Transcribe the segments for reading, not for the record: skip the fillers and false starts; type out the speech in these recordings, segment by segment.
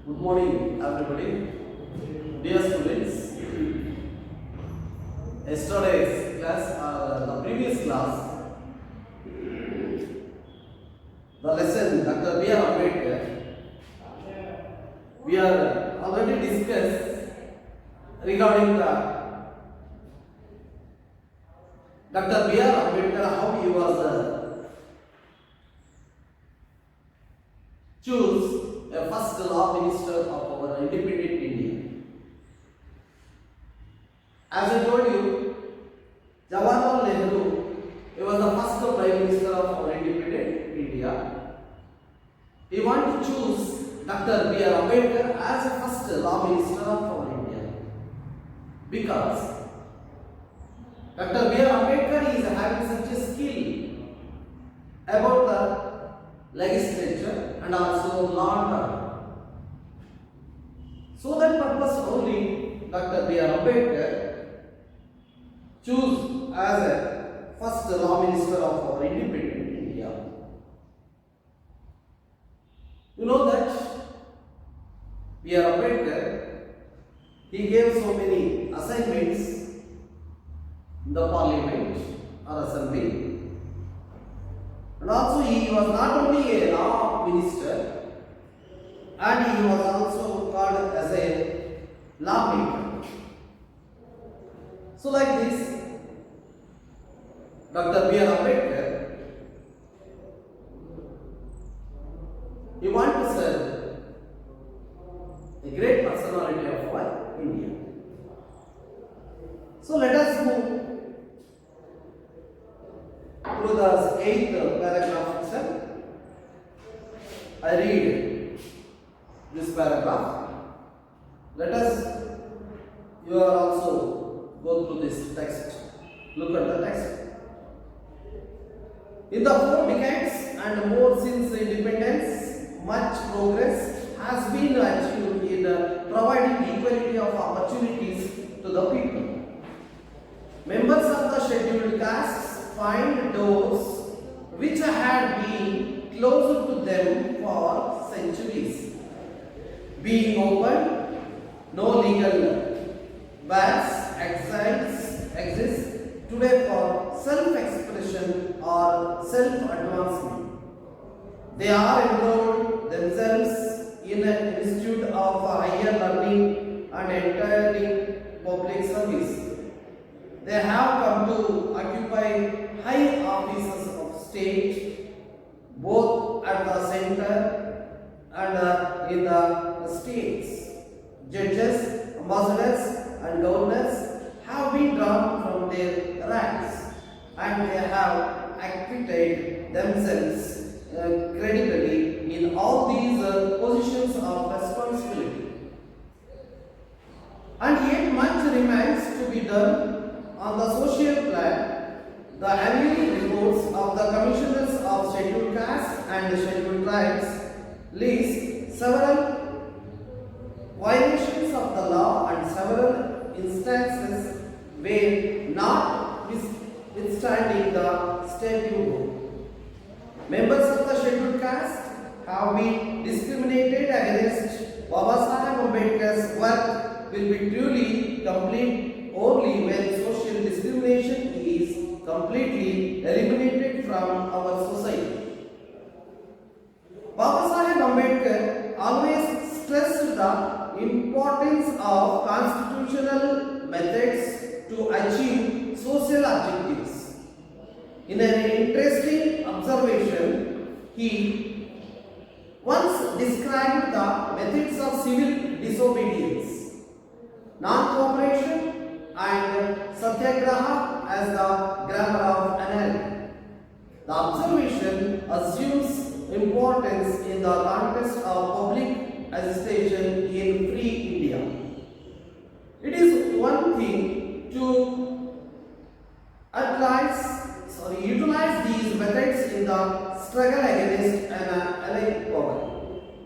Good morning, everybody. Dear students, yesterday's class, the previous class, the lesson Dr. B. R. Ambedkar, we are already discussed regarding the Dr. B. R. Ambedkar, how he was choose a first law minister of our independent India. As I told you, Jawaharlal Nehru, he was the first prime minister of our independent India. He wanted to choose Dr. B. R. Ambedkar as the first law minister of our India because Dr. B. R. Ambedkar is having such a skill about the legislature and also law and order. So that purpose only Dr. B. R. Ambedkar choose as a first law minister of our independent India. You know that B. R. Ambedkar, he gave so many assignments in the parliament or assembly. And also he was not only a law minister, and he was also called as a lawmaker. So like this, Dr. B. R. Ambedkar, he wanted to serve a great personality of our India. So let us move through the 8th paragraph itself. I read this paragraph. Let us, you are also go through this text. Look at the text. In the 4 decades and more since independence, much progress has been achieved in providing equality of opportunities to the people. Members of the scheduled castes find doors which had been closed to them for centuries being opened. No legal bars exist today for self-expression or self-advancement. They are enrolled themselves in an institute of higher learning and entirely public service. They have come to occupy high offices of state, both at the center and in the states. Judges, ambassadors, and governors have been drawn from their ranks, and they have acquitted themselves credibly in all these positions of responsibility. And yet much remains to be done on the social plan. The annual reports of the Commissioners of Scheduled Castes and Scheduled Tribes list several violations of the law and several instances where notwithstanding the statute book. Members of the Scheduled Caste have been discriminated against. Babasaheb Ambedkar's work will be truly complete only when social discrimination is completely eliminated from our society. Babasaheb Ambedkar always stressed the importance of constitutional methods to achieve social objectives. In an interesting observation, he once described the methods of civil disobedience, non-cooperation, and satyagraha as the grammar of anarchy. The observation assumes importance in the context of public agitation in free India. It is one thing to utilize these methods in the struggle against an allied power.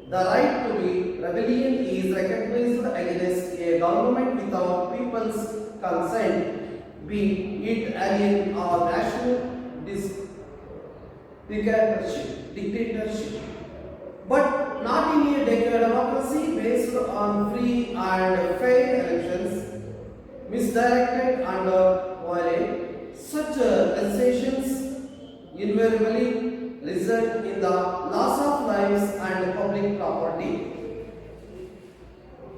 The right to be rebellion is recognized against a government without people's consent, be it alien or national dictatorship. But not in a democracy based on free and fair elections, misdirected and violent. Such legislations invariably result in the loss of lives and public property.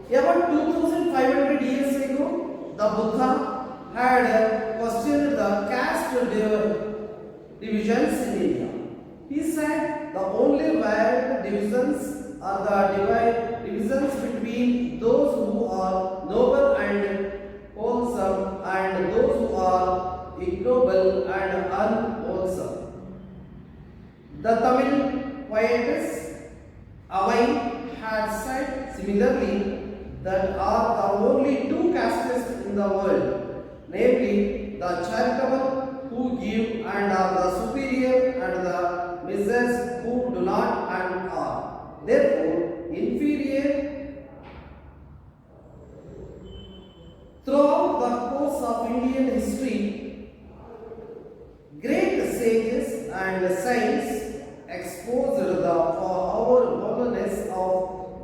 About 2500 years ago, the Buddha had questioned the caste divisions in India. He said the only valid divisions are the divisions between those who are noble and wholesome and those who are ignoble and unwholesome. The Tamil poetess Avai had said similarly that are the only two castes in the world, namely the charitable who give and are the superior and the misers who do not and are therefore inferior. Throughout the course of Indian history, great sages and saints exposed the horribleness of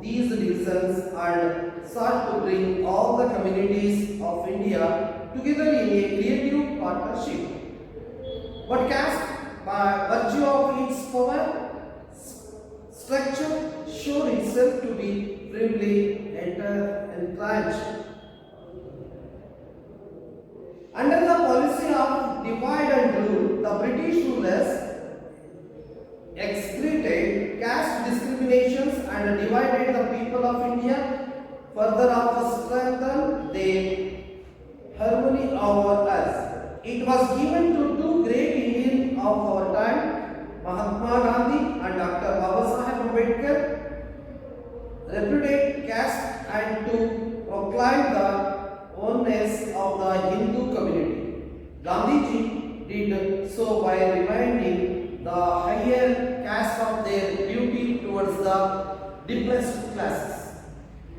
these divisions and sought to bring all the communities of India together in a creative partnership. But caste, by virtue of its power structure, showed itself to be firmly entrenched. Under the policy of divide and rule, the British rulers excreted caste discriminations and divided the people of India. Further to strengthen their harmony over us. It was given to two great Indians of our time, Mahatma Gandhi and Dr. Babasaheb Ambedkar, repudiate caste and to proclaim the oneness of the Hindu community. Gandhiji did so by reminding the higher caste of their duty towards the depressed classes.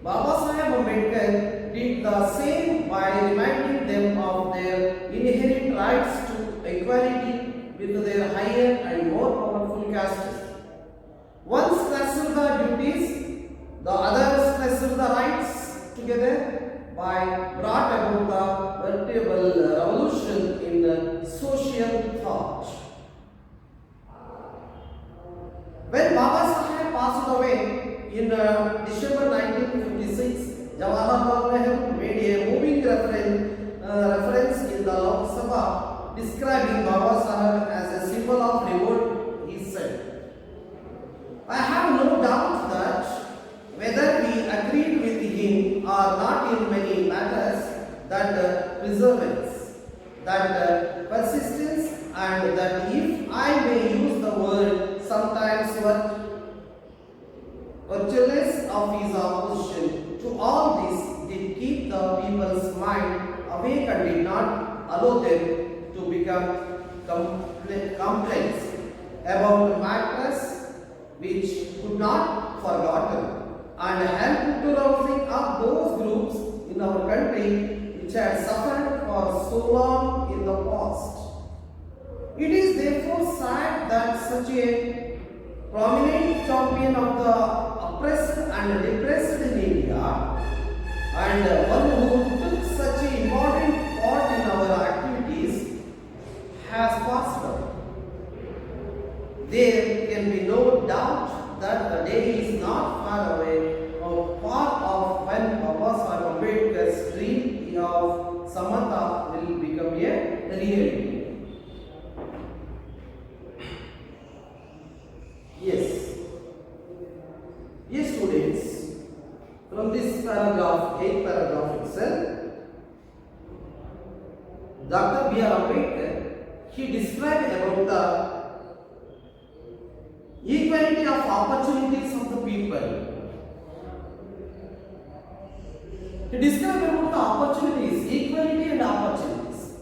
Babasaheb Ambedkar did the same by reminding them of their inherent rights to equality with their higher and more powerful castes. One stressed the duties, the other stressed the rights together by brought about the veritable revolution in social thought. When Baba Saheb passed away in December 1956, Jawaharlal Nehru made a moving reference in the Lok Sabha describing Baba Saheb as a symbol of revolt. He said, I have no doubt that whether we agreed with him or not in many matters, that perseverance, that persistence, and that if I may use the word sometimes virtueless of his opposition to all this did keep the people's mind awake and did not allow them to become complaints about matters which could not forgotten and helped to rousing up those groups in our country which had suffered for so long in the past. It is therefore sad that such a prominent champion of the oppressed and depressed in India and one who took such an important part in our activities has passed away. There can be no doubt that the day is not far away or far off when Babasaheb Ambedkar's dream of Samatha will become a reality. Yes. Yes, students, from this paragraph, 8th paragraph itself, Dr. B.R. Ambedkar, he described about the equality of opportunities of the people. He described about the opportunities, equality and opportunities.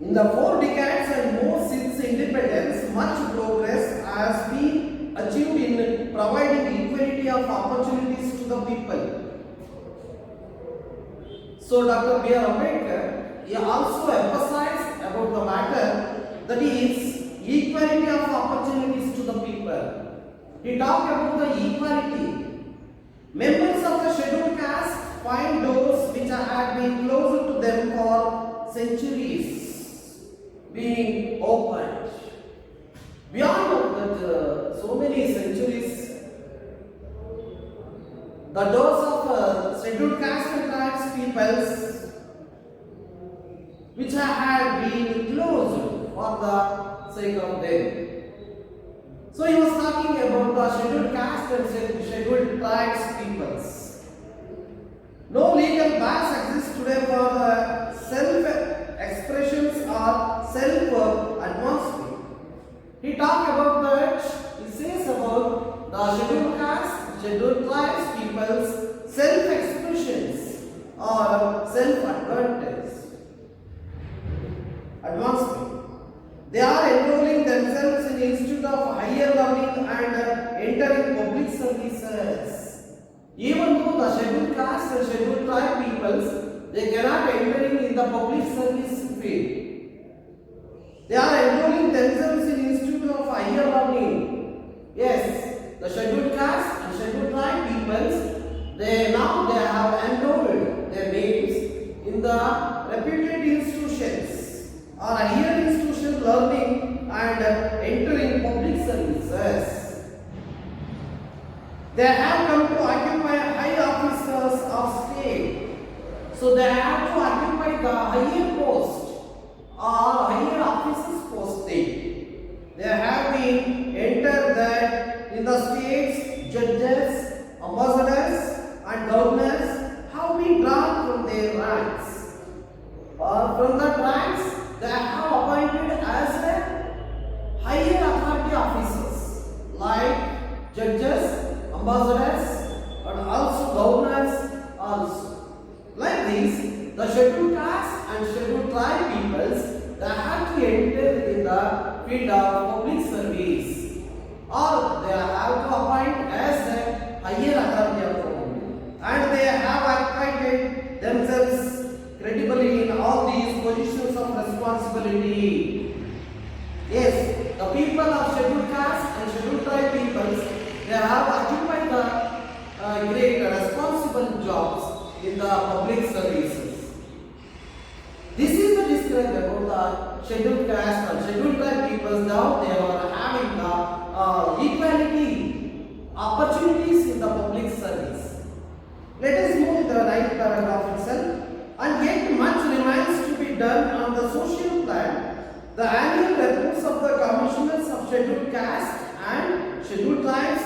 In the 4 decades and more since independence, much progress has been achieved in providing equality of opportunities to the people. So Dr. B.R. Ambedkar, he also emphasized about the matter that is equality of opportunities to the people. He talked about the equality. Members centuries being opened. Beyond that, so many centuries, the doors of scheduled caste and tribes peoples, which had been closed for the sake of them. So he was talking about the scheduled caste and scheduled tribes peoples. No legal bars exist today for self-expressions or self-advancement. He talked about that. He says about the scheduled caste, scheduled tribes people's self-expressions or advancement. They are enrolling themselves in Institute of Higher Learning and entering public services. Even though the scheduled caste and scheduled tribe peoples, they cannot enter in the public service field. They are enrolling themselves in Institute of Higher Learning. Yes, the scheduled caste and scheduled tribe peoples, they have enrolled their names in the reputed institutions or higher institution learning and entering public services. They have come to occupy high officers of state. So they have to occupy the higher post or higher officers posting. They have been entered that in the states, judges, ambassadors and governors have been drawn from their ranks. From that ranks, they have appointed as a higher authority officers like judges, ambassadors and also governors also. Like this, the scheduled caste and scheduled tribe peoples, they have to enter in the field of public service or they have to appoint as a higher authority of government, and they have appointed themselves credibly in all these positions of responsibility. Yes, the people of scheduled caste and scheduled tribe peoples, they have occupied the great responsible jobs in the public services. This is the describe about the scheduled caste and scheduled tribe peoples. Now they are having the equality opportunities in the public service. Let us move to the 9th paragraph itself. And yet much remains to be done on the social plan. The annual reports of the commissioners of scheduled caste and scheduled tribes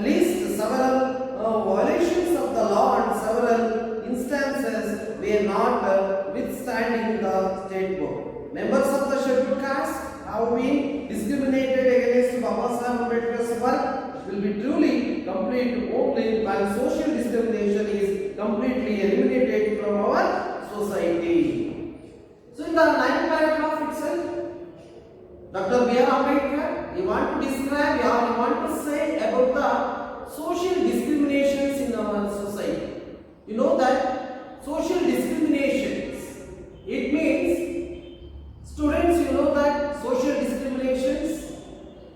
list several violations of the law and several instances were not withstanding the state board. Members of the scheduled caste have been discriminated against. Baba Saheb Ambedkar's work will be truly complete only when social discrimination is completely eliminated from our society. So in the 9th paragraph itself, Dr. B.R. Ambedkar, he want to describe or he want to say about the social discriminations in our society. You know that social discriminations, it means students, you know that social discriminations.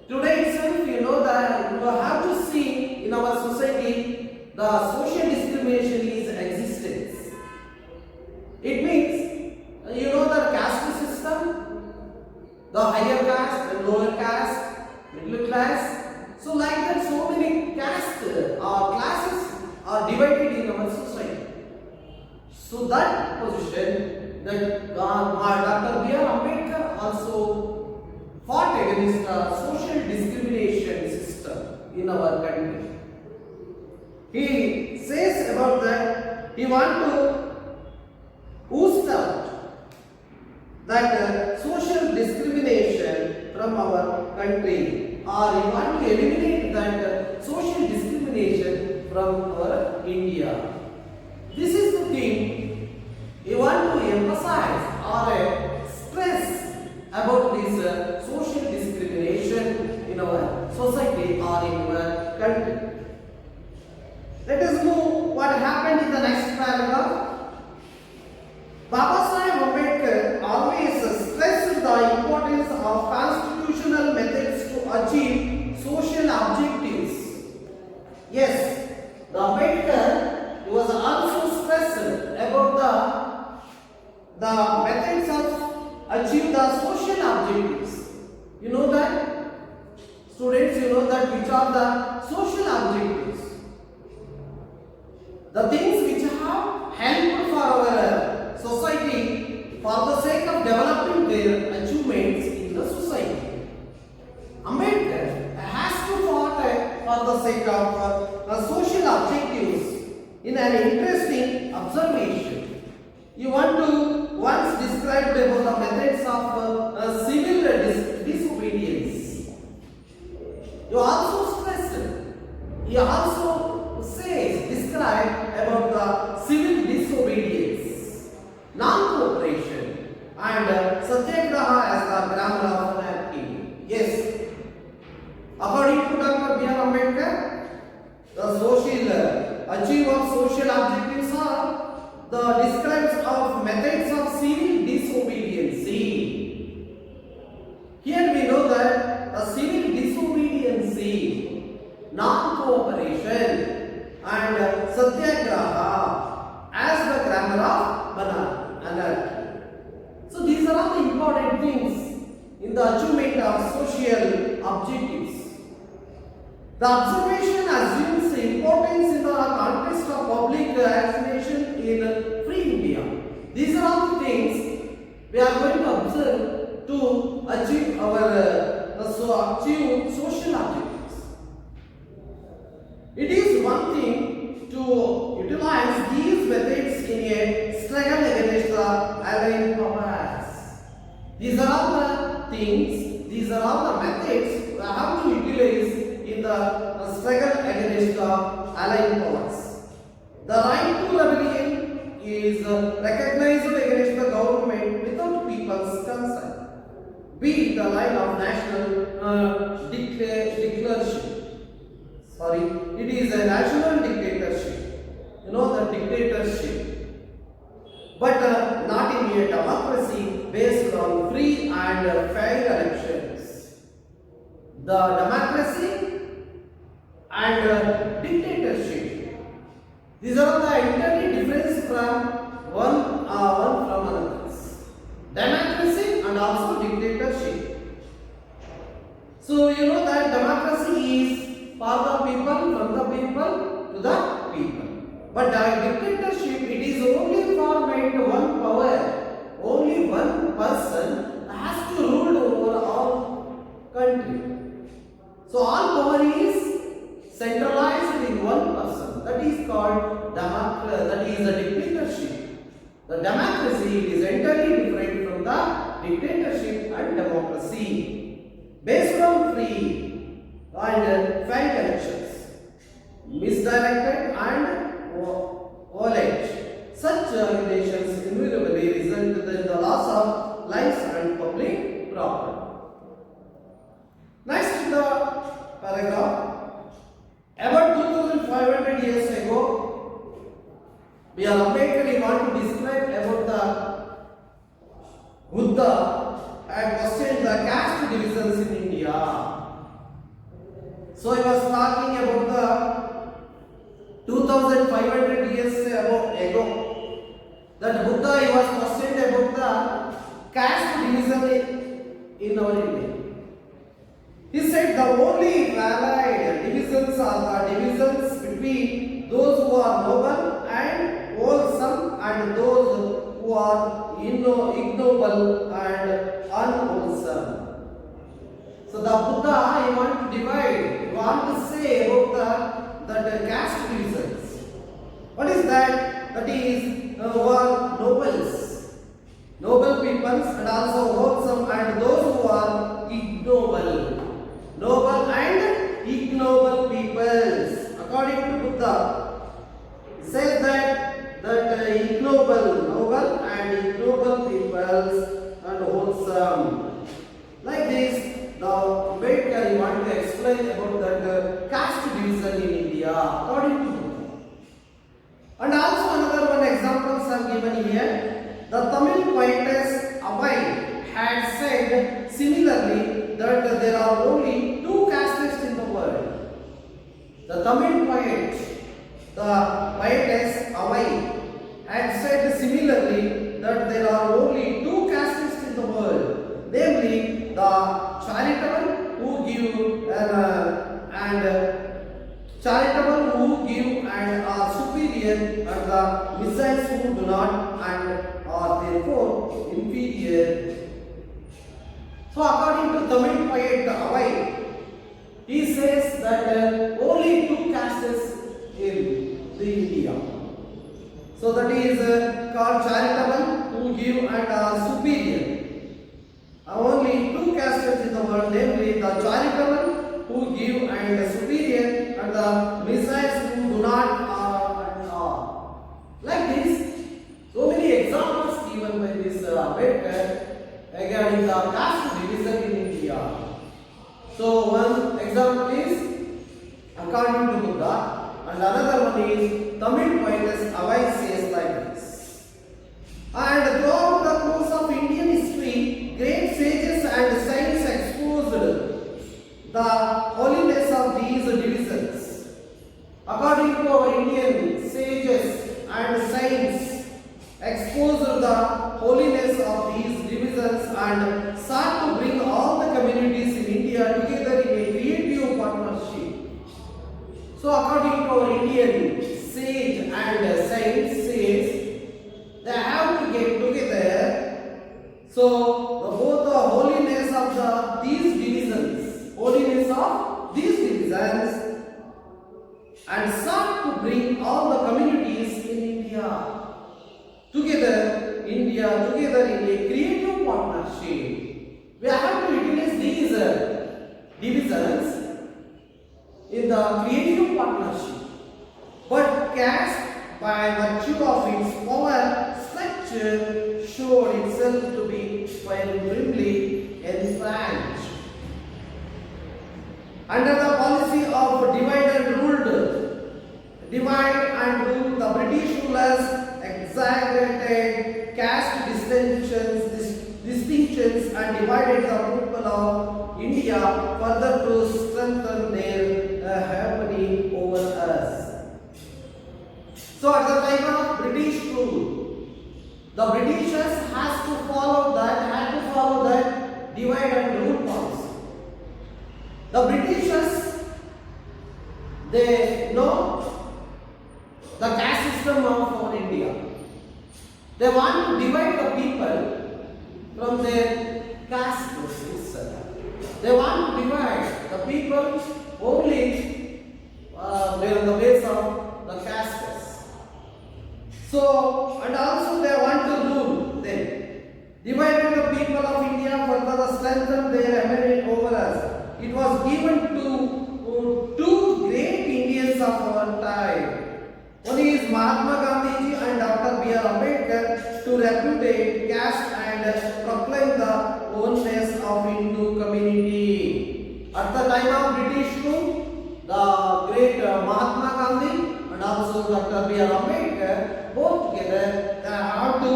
Today itself, you know that you have to see in our society the social discrimination is existence. It means, you know the caste system, the higher caste, the lower caste, middle class. So like that, so many caste or classes are divided in our society. So that position that Dr. B.R. Ambedkar also fought against the social discrimination system in our country. He says about that, he want to oost out that social discrimination from our country, or he want to eliminate that social discrimination from our India. This is the thing he want to emphasize or stress about this social discrimination in our society or in our country. Let us move what happened in the next paragraph. Baba Saheb Ambedkar always stressed the importance of constitutional methods to achieve social objectives. Yes, the Ambedkar was also stressed about the methods achieve the social objectives. You know that? Students, you know that which are the social objectives. The things which have helped for our society for the sake of developing their achievements in the society. Ambedkar has to fight for the sake of social objectives in an interesting observation. You want to once describe about the methods of civil disobedience. You also stressed. He also says, describe about the civil disobedience, non-cooperation, and satyagraha as the grammar of anarchy. Yes. According to Dr. B.R. Ambedkar, the social achieve of social objectives are the describes of methods of civil disobedience. Here we know that the civil disobedience, non-cooperation, and satyagraha as the grammar of anarchy. So these are all the important things in the achievement of social objectives. The observation assumes importance in the context of public vaccination in free India. These are all the things we are going to observe to achieve our achieve social objectives. It is one thing to utilize these methods in a struggle against the allied powers. These are all the things, these are all the methods we have to utilize in the struggle against the allied powers. The right to rebellion is recognized against the government without people's consent, be it the line of national dictatorship. Sorry, it is a national dictatorship. You know the dictatorship, but not in a democracy based on free and fair elections. The democracy and dictatorship. These are the entirely different from one from another. Democracy and also dictatorship. So you know that democracy is for the people, from the people to the people. But dictatorship, it is only for one power, only one person has to rule over all country. So all power is centralized in one person. That is called democracy. That is a dictatorship. The democracy is entirely different from the dictatorship and democracy, based on free and fair elections, misdirected and violent. Such relations invariably result in the loss of lives and public property. Next in the paragraph. About 2500 years ago, we are Ambedkar want to describe about the Buddha and questioned the caste divisions in India. So he was talking about the 2500 years ago that Buddha he was questioned about the caste division in our India. He said the only valid divisions are the divisions between those who are noble and wholesome and those who are ignoble and unwholesome. So the Buddha he want to divide, he want to say about the caste divisions. What is that? That is who are nobles, noble peoples, and also wholesome, and those who are ignoble. Noble and ignoble peoples. According to Buddha, says that ignoble, noble and ignoble peoples and wholesome. Like this, now Ambedkar want to explain about that caste division in India according to Buddha. And also another one examples are given here. The Tamil poetess Avai had said similarly that there are only two castes in the world. The Tamil poet, the poetess Avai, had said similarly that there are only two castes in the world. give and charitable who give and are superior, and the missiles who do not and are therefore inferior. So according to Tamil poet Avai, he says that only two castes in the India. So that is called charitable who give and are superior. Only two castes in the world, namely the charitable who give and superior, and the missiles who do not are and are. Like this, so many examples given by this Ambedkar regarding the caste division in India. So one example is according to Buddha, and another one is Tamil poetess Avai says like this. And throughout the course of Indian history, great sages and saints exposed the holiness of these divisions. According to our Indian sages and saints exposed the holiness of these divisions and sought to bring all the communities in India together in a creative partnership. So according to our Indian sage and saints says, they have to get together. So both the holiness of these divisions and sought to bring all the communities in India together in a creative partnership. We have to utilize these divisions in the creative partnership, but caste by virtue of its power structure showed itself to be firmly entrenched. Under the policy of divide and rule, the British rulers exaggerated caste distinctions and divided the people of India further to strengthen their hegemony over us. So at the time of British rule, the Britishers had to follow that divide and rule policy. The Britishers, they know the caste system of India. They want to divide the people from their caste itself. They want to divide the people only on the base of the castes. So, and also they want to rule them. Dividing the people of India further strengthen their hegemony over us. It was given to two great Indians of our time. One is Mahatma Gandhi and Dr. B.R. Ambedkar to repudiate caste and proclaim the oneness of Hindu community. At the time of British rule, the great Mahatma Gandhi and also Dr. B.R. Ambedkar, both together, they have to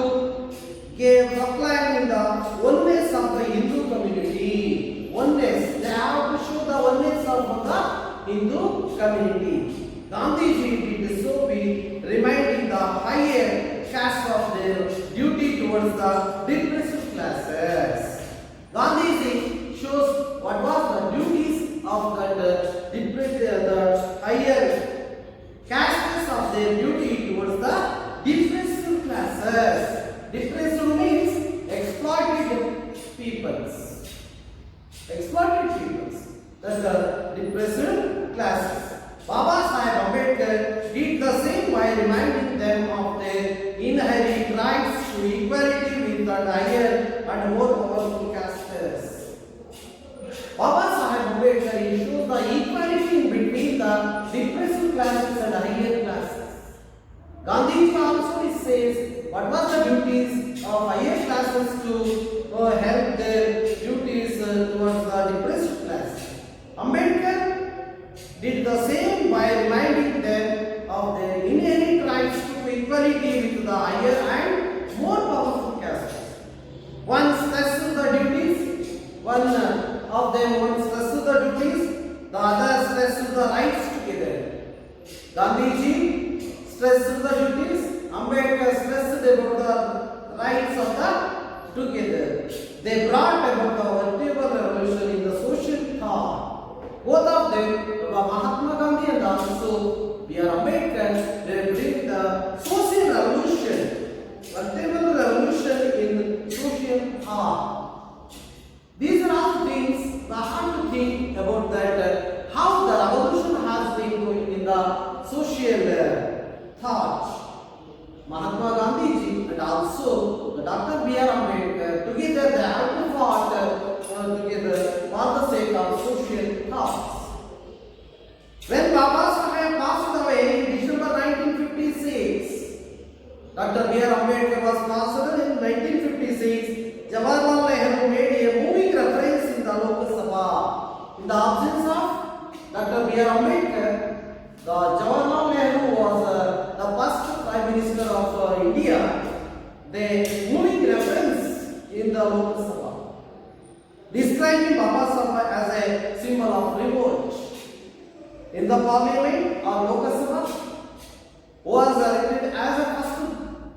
proclaim the oneness of the Hindu community. Oneness. They have to show the oneness of the Hindu community. Gandhiji did so be reminding the higher caste of their duty towards the depressed classes. Gandhiji shows what was the duties of the higher castes of their duty towards the depressed classes. Depressed means exploited peoples. Exploited peoples. That's the depressed classes. Baba Sahib Ambedkar did the same by reminding them of their inherent rights to equality with the higher and more powerful castes. Baba Sahib Ambedkar shows the equality between the depressed classes and higher classes. Gandhiji also says what was the duties of higher classes to help their duties towards the depressed classes. Ambedkar did the same by reminding them of their inherent rights to equality with the higher and more powerful castes. One stresses the duties, one stresses the duties, the other stresses the rights together. Gandhiji stresses the duties, Ambedkar stressed about the rights of the together. They brought about the vertebral revolution in the social thought. Both of them, Mahatma Gandhi and also B.R. Ambedkar, they bring the social revolution, vertebral revolution in social thought. These are all things we have to think about that how the revolution has been going in the social thought. Mahatma Gandhi ji and also the Dr. B.R. Ambedkar together they have to fought together for the sake of social cause. When Baba Saheb passed away in December 1956, Dr. B.R. Ambedkar was passed in 1956. Jawaharlal Nehru made a moving reference in the Lok Sabha. In the absence of Dr. B.R. Ambedkar, the Jawaharlal Nehru was the first Prime Minister of India. The moving reference in the Lok Sabha, describing Baba Saheb as a symbol of revolt. In the Parliament or Lok Sabha, was elected as a first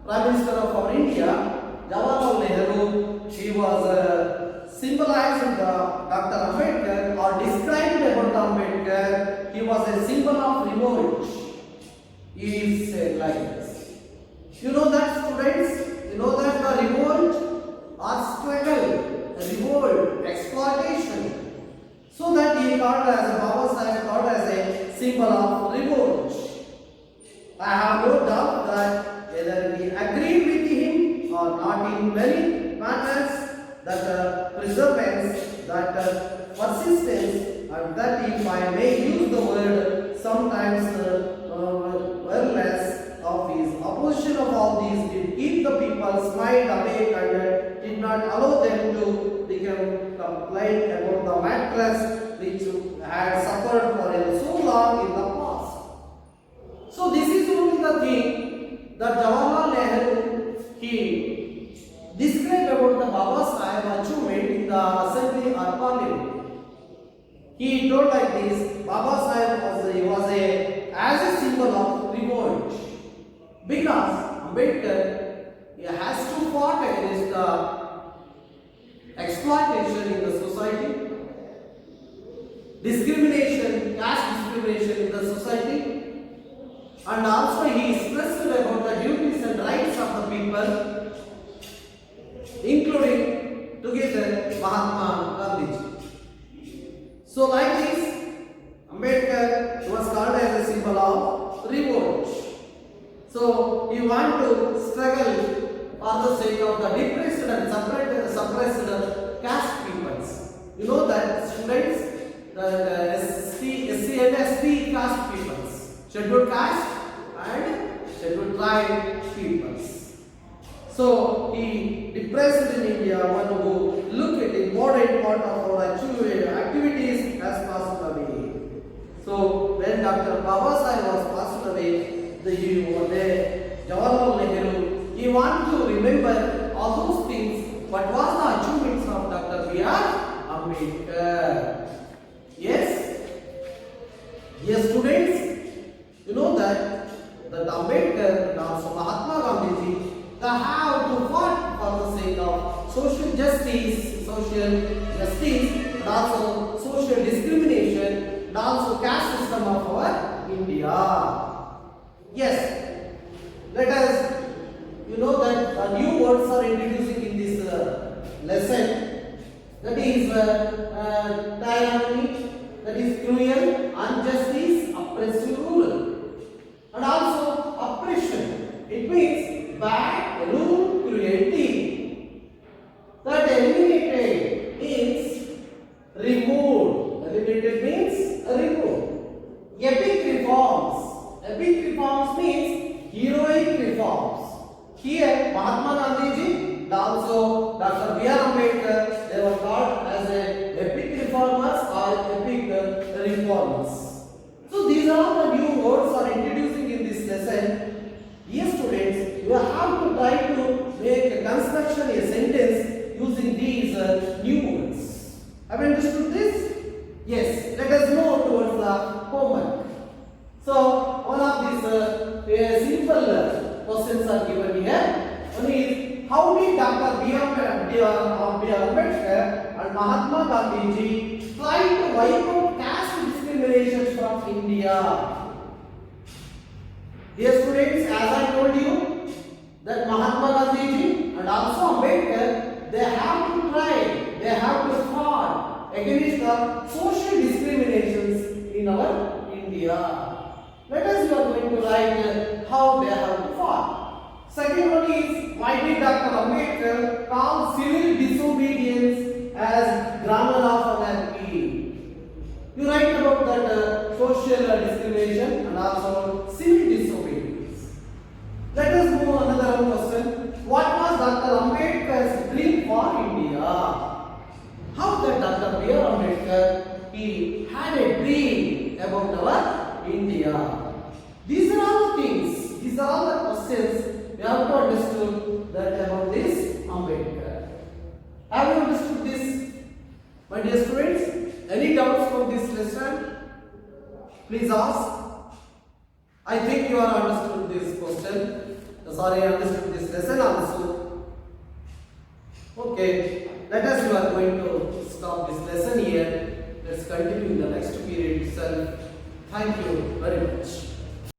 Prime Minister of our India, Jawaharlal Nehru. He was symbolized Dr. Ambedkar or described about Ambedkar. He was a symbol of revolt. He said like this. You know that, students? You know that the revolt or struggle, revolt, exploitation. So that he called as a Baba Saheb called as a symbol of revolt. I have no doubt that whether we agreed with him or not in many matters, that perseverance, that persistence, and that if I may use the word sometimes wordless of his opposition of all these did keep the people's mind awake and did not allow them to become complaint about the mattress which had suffered for so long in the past. So this is only the thing that Jawaharlal Nehru he described about the Baba Saheb achievement in the assembly or parliament. He told like this: Baba Saheb was as a symbol of revolt because Ambedkar he has to fight against the exploitation in the society, discrimination, caste discrimination in the society, and also he expressed about the duties and rights of the people, including together Mahatma Gandhi. So like this, Ambedkar was called as a symbol of revolt. So he wanted to struggle for the sake of the depressed and suppressed caste peoples. You know that, students, the SC and ST caste peoples, scheduled caste and scheduled tribe peoples. So he depressed in India one who look at the important part of our activities has passed away. So when Dr. Baba Saheb was passed away, Jawaharlal Nehru, he wanted to remember all those things. What was the achievements of Dr. B.R. Ambedkar? Yes? Yes, students, you know that Ambedkar and also Mahatma Gandhi, they have to fight for the sake of social justice, and also social discrimination, and also caste system of our India. Yes, let us, you know that new words are introducing in this lesson. That is tyranny, that is cruel, injustice, oppressive rule, and also oppression. It means bad rule, cruelty. That eliminated means removed. Eliminated means removed. Epic reforms. Epic reforms means heroic reforms. Here, Mahatma Gandhi ji and also Dr. B.R. Ambedkar, they were called as epic reformers or epic reformers. So these are the new words are introducing in this lesson. Dear students, you have to try to make a construction, a sentence using these new words. Have you understood this? Yes. Let us move towards the homework. So one of these simple questions are given here. One is, how did Dr. B.R. Ambedkar and Mahatma Gandhi ji try to wipe out caste discrimination from India. Dear students, as I told you that Mahatma Gandhi ji and also Ambedkar, they have to try, they have to fight against the social discriminations in our India. Let us, we are going to write how they have to fight. Second one is, why did Dr. Ambedkar call civil disobedience as grammar of anarchy? You write about that social discrimination and also civil disobedience. Let us move another question. What was Dr. Ambedkar's dream for India? How that Dr. B. R. Ambedkar, he had a dream about our India. These are all the things, these are all the questions we have to understand that about this Ambedkar. Have you understood this, my dear students? Any doubts from this lesson? Please ask. I think you are understood this question. Sorry, I understood this lesson also. Okay, let us, we are going to stop this lesson here. Let's continue in the next period itself. Thank you very much.